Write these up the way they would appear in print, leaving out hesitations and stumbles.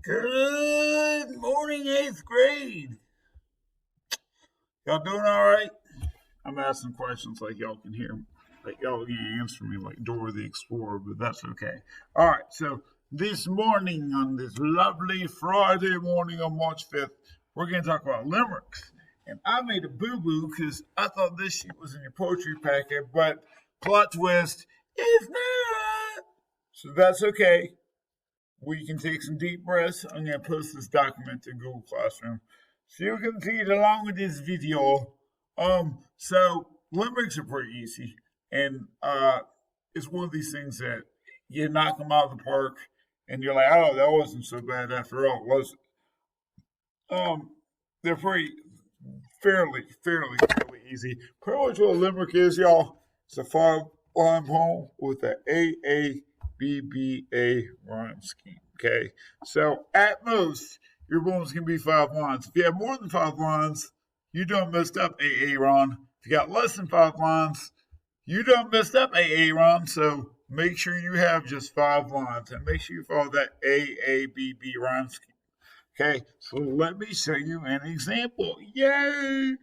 Good morning, 8th grade. Y'all doing all right? I'm asking questions like y'all can hear, like y'all can answer me like Dora the Explorer, but that's okay. All right, so this morning, on this lovely Friday morning on March 5th, we're going to talk about limericks. And I made a boo-boo because I thought this shit was in your poetry packet, but plot twist, it's not. So that's okay. We can take some deep breaths. I'm going to post this document to Google Classroom so you can see it along with this video. So limericks are pretty easy, and it's one of these things that you knock them out of the park, and you're like, oh, that wasn't so bad after all, was it? They're pretty fairly easy. Pretty much what a limerick is, y'all. It's a 5-line poem with an AABBA rhyme scheme. Okay, so at most, your poems can be 5 lines. If you have more than 5 lines, you done messed up, AA Ron. If you got less than 5 lines, you done messed up, AA Ron. So make sure you have just 5 lines and make sure you follow that AABB rhyme scheme. Okay, so let me show you an example. Yay!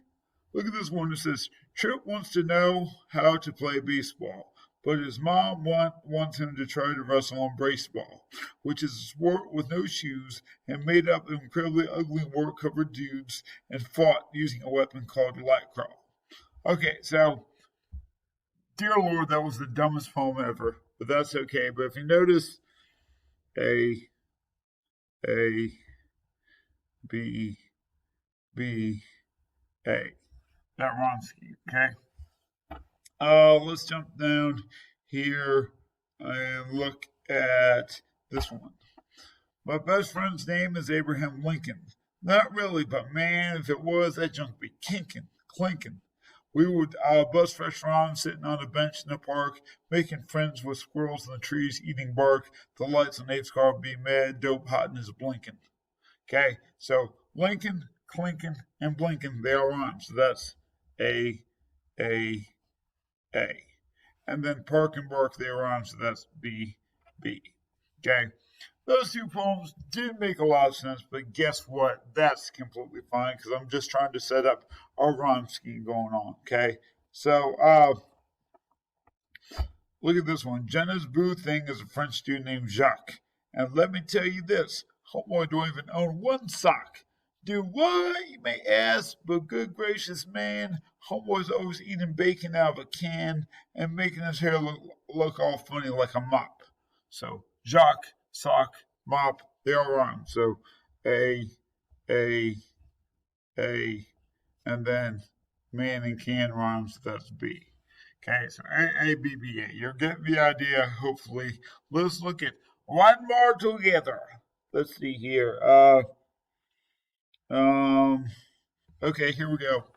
Look at this one. It says, Trip wants to know how to play baseball, but his mom wants him to try to wrestle on baseball, which is a sport with no shoes and made up of incredibly ugly wart-covered dudes and fought using a weapon called a light crawl. Okay, so, dear Lord, that was the dumbest poem ever, but that's okay. But if you notice, A, B, B, A. That rhyme scheme, okay? Let's jump down here and look at this one. My best friend's name is Abraham Lincoln. Not really, but man, if it was, that junk be clinking. We would bust fresh rhymes sitting on a bench in the park, making friends with squirrels in the trees, eating bark. The lights on Abe's car would be mad, dope, hot, and is blinking. Okay, so Lincoln, clinking, and blinking, they all rhyme. So that's A, A, A. And then Park and Bark, they rhyme, so that's B, B. Okay, those two poems did make a lot of sense, but guess what? That's completely fine because I'm just trying to set up a rhyme scheme going on. Okay, so look at this one. Jenna's boo thing is a French student named Jacques. And let me tell you this, homeboy don't even own one sock. Do what, you may ask, but good gracious man, homeboy's always eating bacon out of a can and making his hair look all funny like a mop. So, Jacques, sock, mop, they all rhyme. So, A, A, A, and then man and can rhymes, that's B. Okay, so AABBA. You're getting the idea, hopefully. Let's look at one more together. Let's see here. Okay, here we go.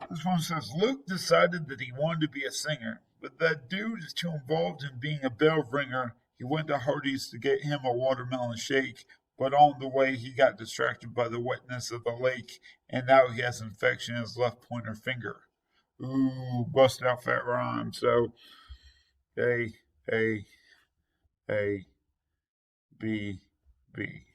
This one says Luke decided that he wanted to be a singer, but that dude is too involved in being a bell ringer. He went to Hardee's to get him a watermelon shake, but on the way he got distracted by the wetness of the lake, and now he has an infection in his left pointer finger. Ooh, bust out fat rhyme. So A, A, A, B, B.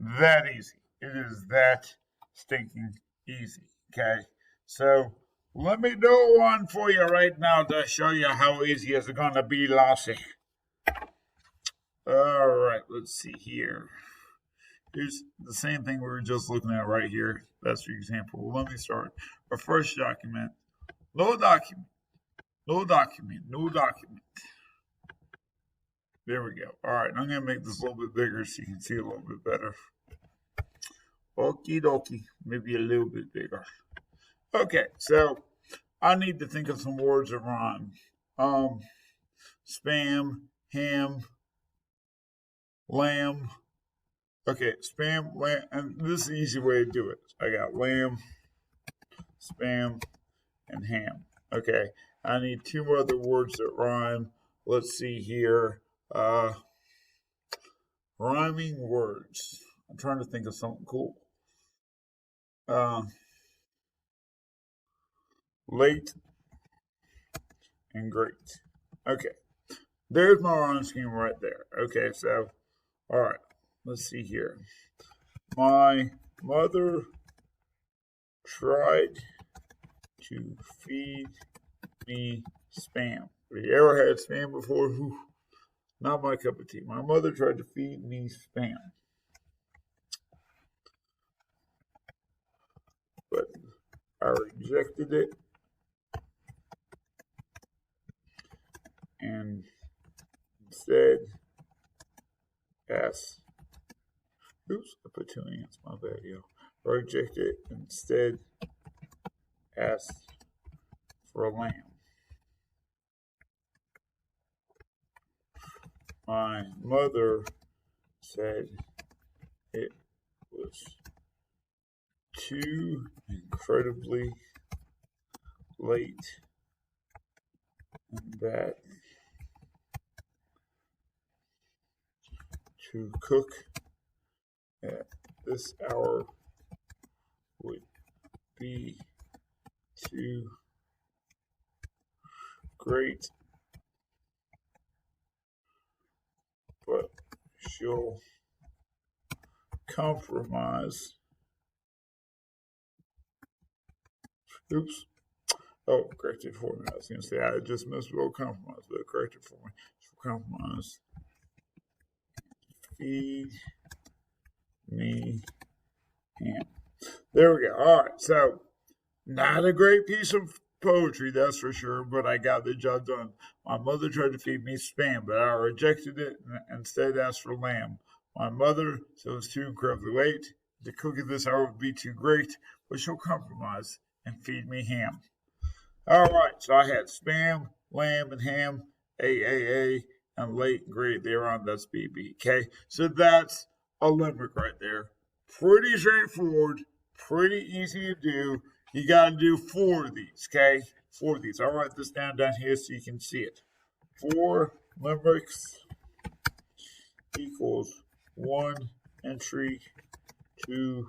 That easy. It is that stinking easy. Okay. So let me do one for you right now to show you how easy it's gonna be, Lassie. All right, let's see here. Here's the same thing we were just looking at right here. That's your example. Let me start. Our first document. No document. No document. No document. There we go. All right, I'm going to make this a little bit bigger so you can see a little bit better. Okie dokie. Maybe a little bit bigger. Okay, so I need to think of some words that rhyme. Spam, ham, lamb. Okay, spam, lamb, and this is the easy way to do it. I got lamb, spam, and ham. Okay, I need two other words that rhyme. Let's see here. Rhyming words. I'm trying to think of something cool. Late and great. Okay, there's my rhyme scheme right there. Okay, so, all right. let's see here. My mother tried to feed me spam. Have you ever had spam before? Whew, not my cup of tea. My mother tried to feed me spam, but I rejected it and instead asked. Oops, I put two ants. My bad, yo. Rejected it and instead asked for a lamb. My mother said it was too incredibly late and that to cook at this hour would be too great, but she'll compromise. Oops. Oh, corrected for me. I was going to say I just misspelled compromise, but corrected for me. She'll compromise. Feed me ham. There we go. All right. So, not a great piece of poetry, that's for sure, but I got the job done. My mother tried to feed me spam, but I rejected it and instead asked for lamb. My mother said it was too incredibly late. The cook at this hour would be too great, but she'll compromise and feed me ham. All right, so I had spam, lamb, and ham, A, and late and great thereon. That's BB. Okay, so that's a limerick right there. Pretty straightforward, pretty easy to do. You got to do 4 of these, okay? 4 of these. I'll write this down here so you can see it. 4 limericks equals 1 entry to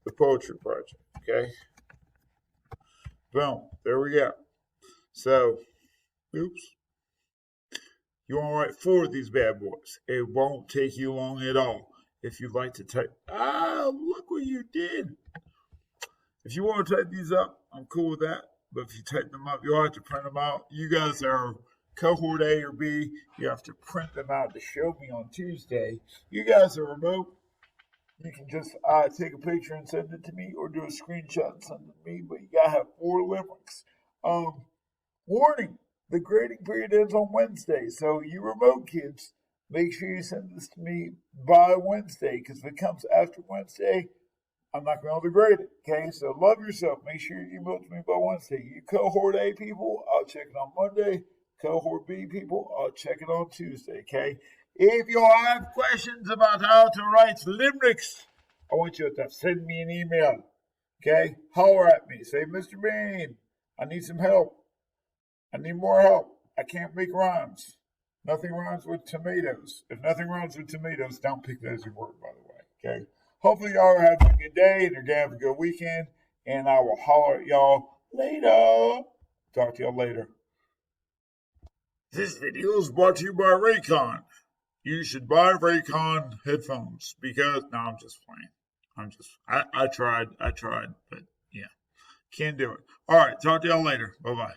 the poetry project, okay? Boom. There we go. So, oops. You want to write 4 of these bad boys. It won't take you long at all. If you'd like to type, look what you did. If you want to type these up, I'm cool with that. But if you type them up, you'll have to print them out. You guys are cohort A or B. You have to print them out to show me on Tuesday. You guys are remote. You can just take a picture and send it to me, or do a screenshot and send it to me. But you gotta have 4 limericks. Warning: the grading period ends on Wednesday, so you remote kids, make sure you send this to me by Wednesday. Because if it comes after Wednesday, I'm not going to be able to grade it. Okay, so love yourself. Make sure you email to me by Wednesday. You cohort A people, I'll check it on Monday. Cohort B people, I'll check it on Tuesday. Okay. If you have questions about how to write limericks, I want you to send me an email. Okay? Holler at me. Say, Mr. Bean, I need some help. I need more help. I can't make rhymes. Nothing rhymes with tomatoes. If nothing rhymes with tomatoes, don't pick that as your word, by the way. Okay? Hopefully y'all are having a good day and you're going to have a good weekend. And I will holler at y'all later. Talk to y'all later. This video is brought to you by Raycon. You should buy Raycon headphones because no, I'm just playing. I tried, but yeah, can't do it. All right, talk to y'all later. Bye bye.